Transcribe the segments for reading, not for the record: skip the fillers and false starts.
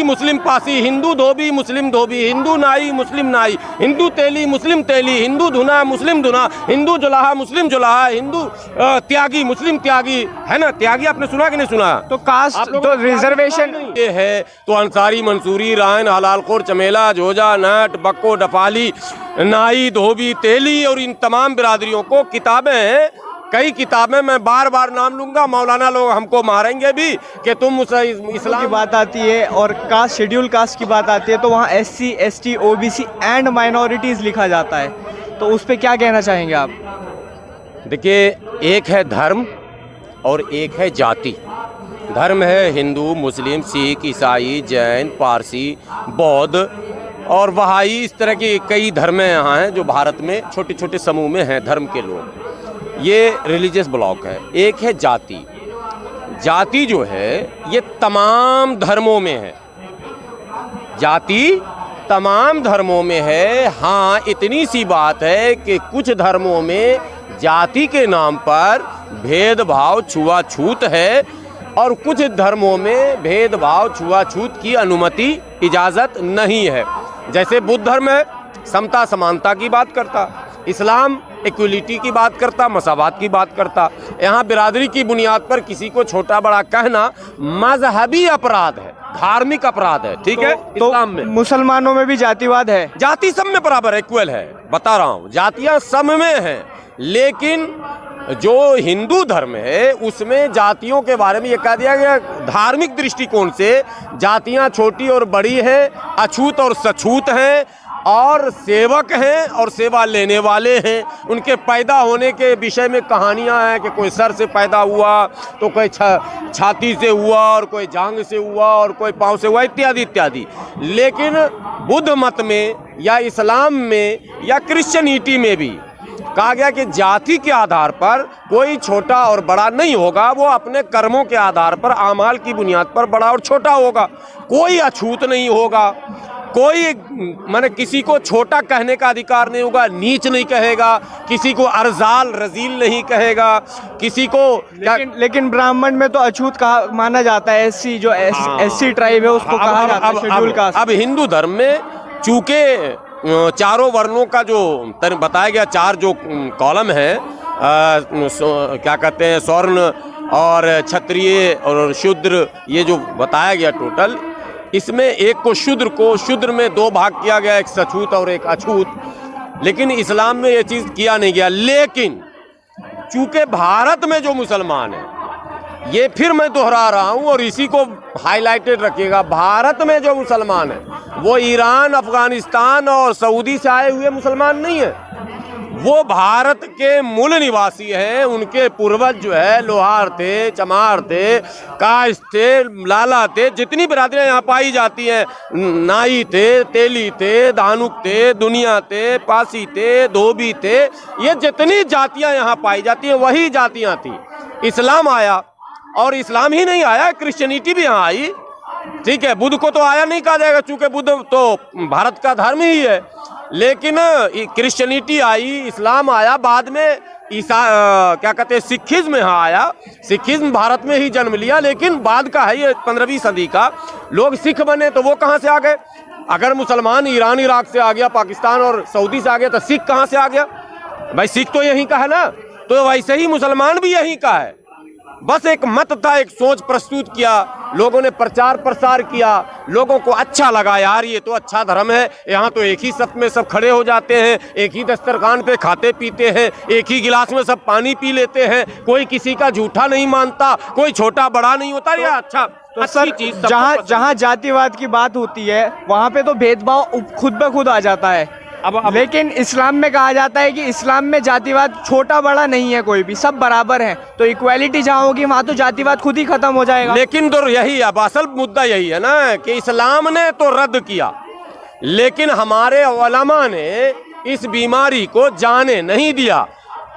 मुस्लिम पासी, हिंदू धोबी मुस्लिम धोबी, हिंदू नाई मुस्लिम नाई, हिंदू तेली मुस्लिम तेली, हिंदू धुना मुस्लिम धुना, हिंदू जुलाहा मुस्लिम जुलाहा, हिंदू त्यागी मुस्लिम त्यागी, है ना। त्यागी आपने सुना कि नहीं सुना? तो कास्ट तो रिजर्वेशन ये है तो अंसारी मंसूरी रायन हलालखोर चमेला जोजा नट बक्को डफाली नाई धोबी तेली और इन तमाम बिरादरियों को किताबें हैं, कई किताबें, मैं बार बार नाम लूंगा, मौलाना लोग हमको मारेंगे भी कि तुम इस्लाम की बात आती है और कास्ट शेड्यूल कास्ट की बात आती है तो वहाँ SC ST OBC and minorities लिखा जाता है, तो उस पर क्या कहना चाहेंगे आप? देखिए, एक है धर्म और एक है जाति। धर्म है हिंदू मुस्लिम सिख ईसाई जैन पारसी बौद्ध और वहाई, इस तरह की कई धर्म यहाँ हैं जो भारत में छोटे छोटे समूह में हैं धर्म के लोग, ये रिलीजियस ब्लॉक है। एक है जाति। जाति जो है ये तमाम धर्मों में है, जाति तमाम धर्मों में है। हाँ, इतनी सी बात है कि कुछ धर्मों में जाति के नाम पर भेदभाव छुआछूत है और कुछ धर्मों में भेदभाव छुआछूत की अनुमति इजाज़त नहीं है। जैसे बुद्ध धर्म है, समता समानता की बात करता, इस्लाम इक्वलिटी की बात करता, मसावात की बात करता। यहाँ बिरादरी की बुनियाद पर किसी को छोटा बड़ा कहना मजहबी अपराध है, धार्मिक अपराध है, ठीक है। इस्लाम में, मुसलमानों में भी जातिवाद है, जाति सब में बराबर इक्वल है, बता रहा हूँ, जातियाँ सब में हैं। लेकिन जो हिंदू धर्म है उसमें जातियों के बारे में ये कह दिया गया धार्मिक दृष्टिकोण से जातियाँ छोटी और बड़ी हैं, अछूत और सछूत हैं और सेवक हैं और सेवा लेने वाले हैं। उनके पैदा होने के विषय में कहानियां हैं कि कोई सर से पैदा हुआ तो कोई छाती से हुआ और कोई जांघ से हुआ और कोई पाँव से हुआ, इत्यादि इत्यादि। लेकिन बुद्ध मत में या इस्लाम में या क्रिश्चियनिटी में भी कहा गया कि जाति के आधार पर कोई छोटा और बड़ा नहीं होगा, वो अपने कर्मों के आधार पर आमाल की बुनियाद पर बड़ा और छोटा होगा। कोई अछूत नहीं होगा, कोई माने किसी को छोटा कहने का अधिकार नहीं होगा, नीच नहीं कहेगा, किसी को अर्जाल रजील नहीं कहेगा, किसी को लेकिन ब्राह्मण में तो अछूत कहा माना जाता है। SC जो SC ट्राइब है उसको कहा जाता है शेड्यूल कास्ट। अब हिंदू धर्म में चूंकि चारों वर्णों का जो बताया गया, चार जो कॉलम है, क्या कहते हैं, स्वर्ण और क्षत्रिय और शूद्र, ये जो बताया गया टोटल, इसमें एक को शूद्र में दो भाग किया गया, एक सछूत और एक अछूत। लेकिन इस्लाम में ये चीज़ किया नहीं गया। लेकिन चूंकि भारत में जो मुसलमान है, ये फिर मैं दोहरा रहा हूँ और इसी को हाईलाइटेड रखिएगा, भारत में जो मुसलमान है वो ईरान अफगानिस्तान और सऊदी से आए हुए मुसलमान नहीं है, वो भारत के मूल निवासी हैं। उनके पूर्वज जो है लोहार थे, चमार थे, काश थे, लाला थे, जितनी बिरादरियाँ यहाँ पाई जाती हैं, नाई थे, तेली थे, धानुक थे, दुनिया थे, पासी थे, धोबी थे, ये जितनी जातियाँ यहाँ पाई जाती हैं वही जातियाँ थी। इस्लाम आया और इस्लाम ही नहीं आया, क्रिश्चियनिटी भी यहाँ आई, ठीक है। बुद्ध को तो आया नहीं कहा जाएगा चूँकि बुद्ध तो भारत का धर्म ही है, लेकिन क्रिश्चियनिटी आई, इस्लाम आया, बाद में क्या कहते हैं, सिखिज्म यहाँ आया। सिखिज्म भारत में ही जन्म लिया, लेकिन बाद का है, ये 15वीं सदी का। लोग सिख बने तो वो कहाँ से आ गए? अगर मुसलमान ईरान इराक से आ गया, पाकिस्तान और सऊदी से आ गया, तो सिख कहाँ से आ गया? भाई सिख तो यहीं का है ना, तो वैसे ही मुसलमान भी यहीं का है। बस एक मत था, एक सोच प्रस्तुत किया, लोगों ने प्रचार प्रसार किया, लोगों को अच्छा लगा, यार ये तो अच्छा धर्म है, यहाँ तो एक ही सत में सब खड़े हो जाते हैं, एक ही दस्तरखान पे खाते पीते हैं, एक ही गिलास में सब पानी पी लेते हैं, कोई किसी का झूठा नहीं मानता, कोई छोटा बड़ा नहीं होता। ये अच्छा तो सर, जहाँ जातिवाद की बात होती है वहाँ पे तो भेदभाव खुद ब खुद आ जाता है। लेकिन इस्लाम में कहा जाता है कि इस्लाम में जातिवाद छोटा बड़ा नहीं है, कोई भी सब बराबर हैं, तो इक्वालिटी जहाँ होगी वहाँ तो जातिवाद खुद ही खत्म हो जाएगा। लेकिन तो यही है, असल मुद्दा यही है ना कि इस्लाम ने तो रद्द किया, लेकिन हमारे उलमा ने इस बीमारी को जाने नहीं दिया।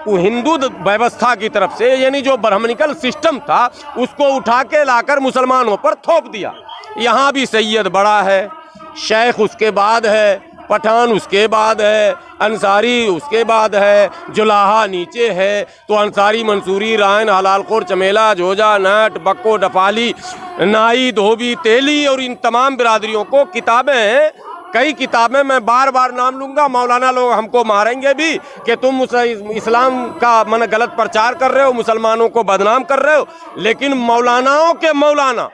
वो हिंदू व्यवस्था की तरफ से, यानी जो ब्राह्मणिकल सिस्टम था, उसको उठा के लाकर मुसलमानों पर थोप दिया। यहाँ भी सैयद बड़ा है, शेख उसके बाद है, पठान उसके बाद है, अंसारी उसके बाद है, जुलाहा नीचे है। तो अंसारी, मंसूरी, रायन, हलालखोर, चमेला, जोजा, नट, बक्को, डफाली, नाई, धोबी, तेली और इन तमाम बिरादरियों को किताबें हैं, कई किताबें, मैं बार बार नाम लूँगा, मौलाना लोग हमको मारेंगे भी कि तुम इस्लाम का मन गलत प्रचार कर रहे हो, मुसलमानों को बदनाम कर रहे हो। लेकिन मौलानाओं के मौलाना,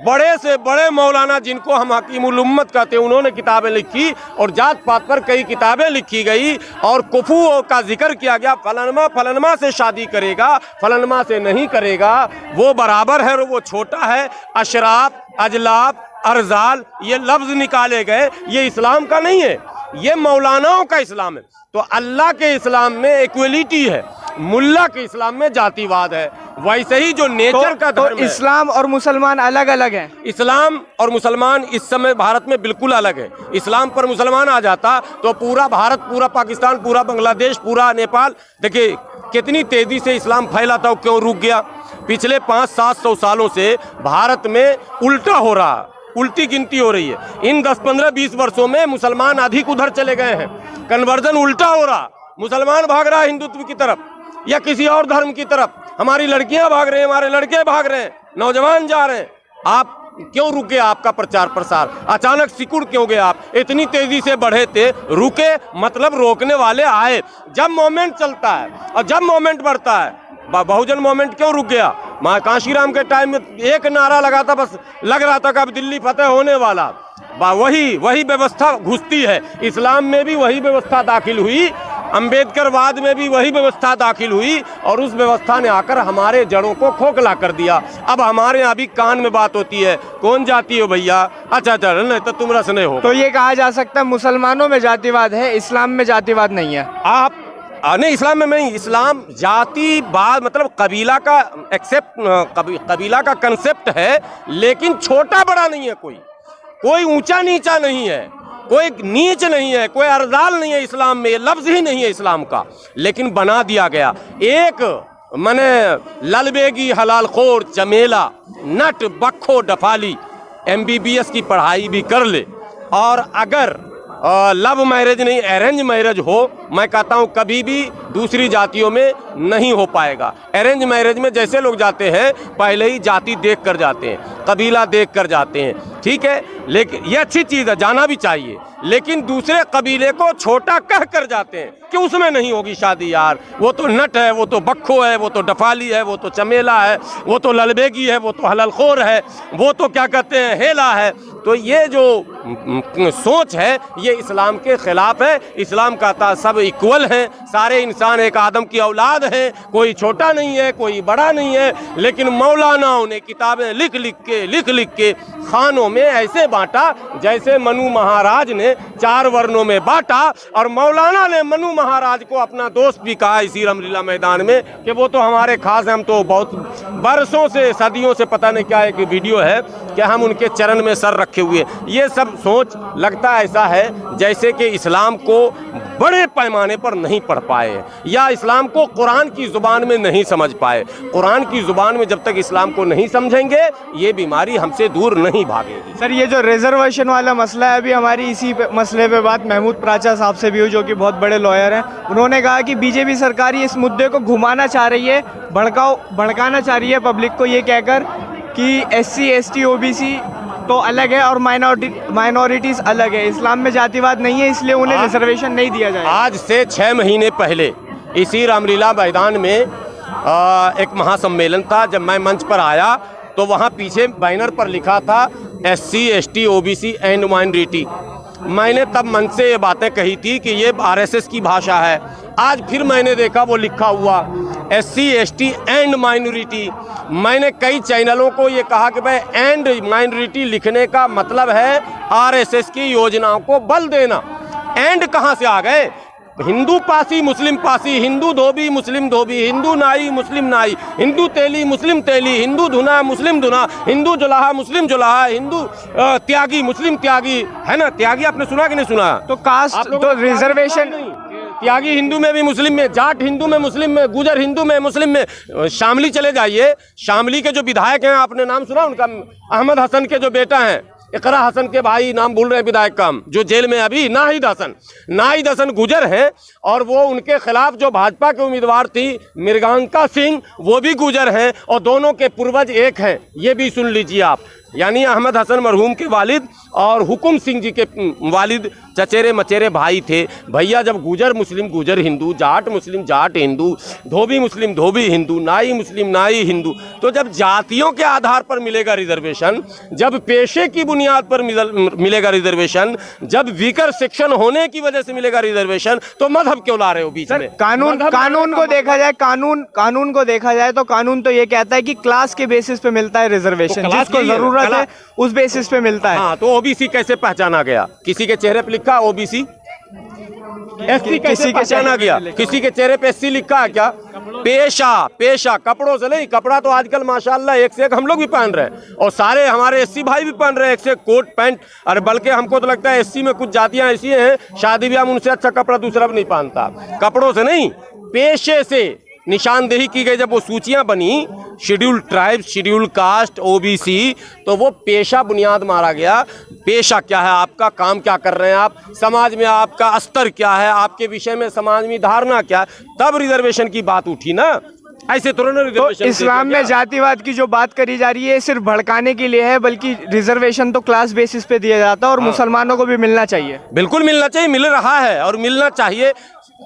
बड़े से बड़े मौलाना जिनको हम हकीमुल उम्मत कहते हैं, उन्होंने किताबें लिखी और जात पात पर कई किताबें लिखी गई और कुफू का जिक्र किया गया। फलनमा फलनमा से शादी करेगा, फलनमा से नहीं करेगा, वो बराबर है और वो छोटा है। अशराफ, अजलाब, अर्जाल, ये लफ्ज़ निकाले गए, ये इस्लाम का नहीं है, ये मौलानाओं का इस्लाम है। तो अल्लाह के इस्लाम में इक्वलिटी है, मुल्ला के इस्लाम में जातिवाद है। वैसे ही जो नेचर का धर्म है, इस्लाम और मुसलमान अलग अलग हैं। इस्लाम और मुसलमान इस समय भारत में बिल्कुल अलग है। इस्लाम पर मुसलमान आ जाता तो पूरा भारत, पूरा पाकिस्तान, पूरा बांग्लादेश, पूरा नेपाल, देखिए कितनी तेज़ी से इस्लाम फैला था, क्यों रुक गया? पिछले 500-700 सालों से भारत में उल्टा हो रहा, उल्टी गिनती हो रही है। इन 10-15-20 वर्षों में मुसलमान अधिक उधर चले गए हैं, कन्वर्जन उल्टा हो रहा, मुसलमान भाग रहा है हिंदुत्व की तरफ या किसी और धर्म की तरफ, हमारी लड़कियां भाग रहे हैं, हमारे लड़के भाग रहे हैं, नौजवान जा रहे हैं। आप क्यों रुके? आपका प्रचार प्रसार अचानक सिकुड़ क्यों गए? आप इतनी तेजी से बढ़े थे, रुके मतलब रोकने वाले आए। जब मोमेंट चलता है और जब मोमेंट बढ़ता है, बहुजन मोमेंट क्यों रुक गया? माँ कांशीराम के टाइम में एक नारा लगा था, बस लग रहा था कि अब दिल्ली फतेह होने वाला। वही व्यवस्था घुसती है। इस्लाम में भी वही व्यवस्था दाखिल हुई, अंबेडकरवाद में भी वही व्यवस्था दाखिल हुई और उस व्यवस्था ने आकर हमारे जड़ों को खोखला कर दिया। अब हमारे यहाँ भी कान में बात होती है, कौन जाती हो भैया? अच्छा नहीं तो तुम रस नहीं हो। तो ये कहा जा सकता है मुसलमानों में जातिवाद है, इस्लाम में जातिवाद नहीं है। आप नहीं, इस्लाम में नहीं। इस्लाम जातिवाद मतलब कबीला का कबीला का कंसेप्ट है, लेकिन छोटा बड़ा नहीं है, कोई ऊंचा नीचा नहीं है, कोई नीच नहीं है, कोई अर्जाल नहीं है इस्लाम में, ये लफ्ज़ ही नहीं है इस्लाम का। लेकिन बना दिया गया एक मने ललबेगी, हलालखोर, चमेला, नट, बक्खो, डफाली MBBS की पढ़ाई भी कर ले और अगर लव मैरिज नहीं अरेंज मैरिज हो, मैं कहता हूँ कभी भी दूसरी जातियों में नहीं हो पाएगा। अरेंज मैरिज में जैसे लोग जाते हैं, पहले ही जाति देख कर जाते हैं, कबीला देख कर जाते हैं, ठीक है, लेकिन ये अच्छी चीज़ है, जाना भी चाहिए। लेकिन दूसरे कबीले को छोटा कह कर जाते हैं कि उसमें नहीं होगी शादी यार, वो तो नट है, वो तो बक्खो है, वो तो डफाली है, वो तो चमेला है, वो तो ललबेगी है, वो तो हललखोर है, वो तो क्या कहते हैं हेला है। तो ये जो सोच है ये इस्लाम के ख़िलाफ़ है। इस्लाम कहता सब इक्वल हैं, सारे इंसान एक आदम की औलाद हैं, कोई छोटा नहीं है, कोई बड़ा नहीं है। लेकिन मौलानाओं ने किताबें लिख लिख के खानों में ऐसे बांटा जैसे मनु महाराज ने 4 वर्णों में बांटा। और मौलाना ने मनु महाराज को अपना दोस्त भी कहा इसी रामलीला मैदान में कि वो तो हमारे खास हैं, हम तो बहुत बरसों से, सदियों से, पता नहीं क्या एक वीडियो है कि हम उनके चरण में सर रखे हुए। ये सब सोच लगता ऐसा है जैसे कि इस्लाम को बड़े पैमाने पर नहीं पढ़ पाए या इस्लाम को कुरान की ज़ुबान में नहीं समझ पाए। कुरान की ज़ुबान में जब तक इस्लाम को नहीं समझेंगे ये बीमारी हमसे दूर नहीं भागेगी। सर, ये जो रिजर्वेशन वाला मसला है, अभी हमारी इसी मसले पे बात महमूद प्राचा साहब से भी हुई, जो कि बहुत बड़े लॉयर हैं। उन्होंने कहा कि बीजेपी सरकार इस मुद्दे को घुमाना चाह रही है, भड़काना चाह रही है पब्लिक को, ये कहकर कि SC ST OBC तो अलग है और माइनॉरिटीज़ अलग है, इस्लाम में जातिवाद नहीं है, इसलिए उन्हें रिजर्वेशन नहीं दिया जाएगा। आज से 6 महीने पहले इसी रामलीला मैदान में एक महासम्मेलन था। जब मैं मंच पर आया तो वहाँ पीछे बैनर पर लिखा था SC ST OBC and minority. मैंने तब मंच से ये बातें कही थी कि ये RSS की भाषा है। आज फिर मैंने देखा वो लिखा हुआ SC ST एंड माइनॉरिटी। मैंने कई चैनलों को ये कहा कि भाई एंड माइनॉरिटी लिखने का मतलब है RSS की योजनाओं को बल देना। एंड कहाँ से आ गए? हिंदू पासी मुस्लिम पासी, हिंदू धोबी मुस्लिम धोबी, हिंदू नाई मुस्लिम नाई, हिंदू तेली मुस्लिम तेली, हिंदू धुना मुस्लिम धुना, हिंदू जुलाहा मुस्लिम जुलाहा, हिंदू त्यागी मुस्लिम त्यागी, है ना? त्यागी आपने सुना कि नहीं सुना? तो कास्ट तो रिजर्वेशन, त्यागी हिंदू में भी मुस्लिम में, जाट हिंदू में मुस्लिम में, गुजर हिंदू में मुस्लिम में। शामली चले जाइए, शामली के जो विधायक हैं, आपने नाम सुना उनका? अहमद हसन के जो बेटा हैं, इकरा हसन के भाई नाम भूल रहे हैं विधायक का हम, जो जेल में अभी, नाहिद हसन गुजर हैं, और वो उनके खिलाफ जो भाजपा के उम्मीदवार थी मृगांका सिंह, वो भी गुजर हैं, और दोनों के पूर्वज एक हैं। ये भी सुन लीजिए आप, यानी अहमद हसन मरहूम के वालिद और हुकुम सिंह जी के वालिद चचेरे मचेरे भाई थे। भैया जब गुजर मुस्लिम गुजर हिंदू, जाट मुस्लिम जाट हिंदू, धोबी मुस्लिम धोबी हिंदू, नाई मुस्लिम नाई हिंदू, तो जब जातियों के आधार पर मिलेगा रिजर्वेशन, जब पेशे की बुनियाद पर मिलेगा रिजर्वेशन, जब वीकर सेक्शन होने की वजह से मिलेगा रिजर्वेशन, तो मजहब क्यों ला रहे हो बीच में? कानून को देखा जाए, कानून को देखा जाए तो कानून तो ये कहता है कि क्लास के बेसिस पे मिलता है रिजर्वेशन, जिसको जरूरत है उस बेसिस पे मिलता है। हाँ, तो ओबीसी कैसे पहचाना गया? किसी के चेहरे पे लिखा ओबीसी, एससी कैसे पहचाना गया? किसी के चेहरे पे एससी लिखा है क्या? पेशा कपड़ों से नहीं, कपड़ा तो आजकल माशाल्लाह एक से एक हम लोग भी पहन रहे हैं, और सारे हमारे एससी भाई भी पहन रहे हैं एक से एक कोट पैंट। अरे बल्कि हमको तो लगता है एससी में कुछ जातियां ऐसी हैं, शादी ब्याह में उनसे अच्छा कपड़ा दूसरा भी नहीं पहनता। कपड़ों से नहीं, पेशे से निशानदेही की गई। जब वो सूचियां बनी, schedule tribe, schedule caste, OBC, तो वो पेशा बुनियाद मारा गया। पेशा क्या है आपका, काम क्या कर रहे हैं आप, समाज में आपका स्तर क्या है, आपके विषय में समाज में धारणा क्या है, तब रिजर्वेशन की बात उठी ना। ऐसे तुरंत रिजर्वेशन। तो इस्लाम में जातिवाद की जो बात करी जा रही है सिर्फ भड़काने के लिए है, बल्कि रिजर्वेशन तो क्लास बेसिस पे दिया जाता है, और मुसलमानों को भी मिलना चाहिए। बिल्कुल मिलना चाहिए, मिल रहा है और मिलना चाहिए।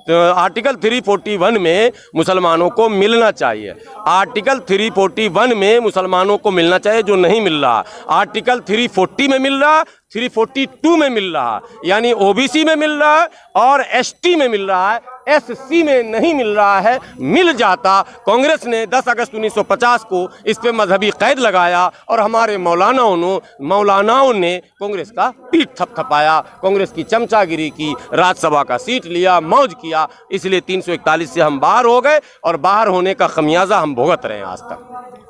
तो आर्टिकल 341 में मुसलमानों को मिलना चाहिए, आर्टिकल 341 में मुसलमानों को मिलना चाहिए, जो नहीं मिल रहा। आर्टिकल 340 में मिल रहा, 342 में मिल रहा, यानी ओबीसी में मिल रहा है और एसटी में मिल रहा है, एससी में नहीं मिल रहा है। मिल जाता, कांग्रेस ने 10 अगस्त 1950 को इस पे मजहबी कैद लगाया, और हमारे मौलानाओं ने कांग्रेस का पीठ थपथपाया, कांग्रेस की चमचागिरी की, राज्यसभा का सीट लिया, मौज किया। इसलिए 341 से हम बाहर हो गए, और बाहर होने का खमियाजा हम भुगत रहे हैं आज तक।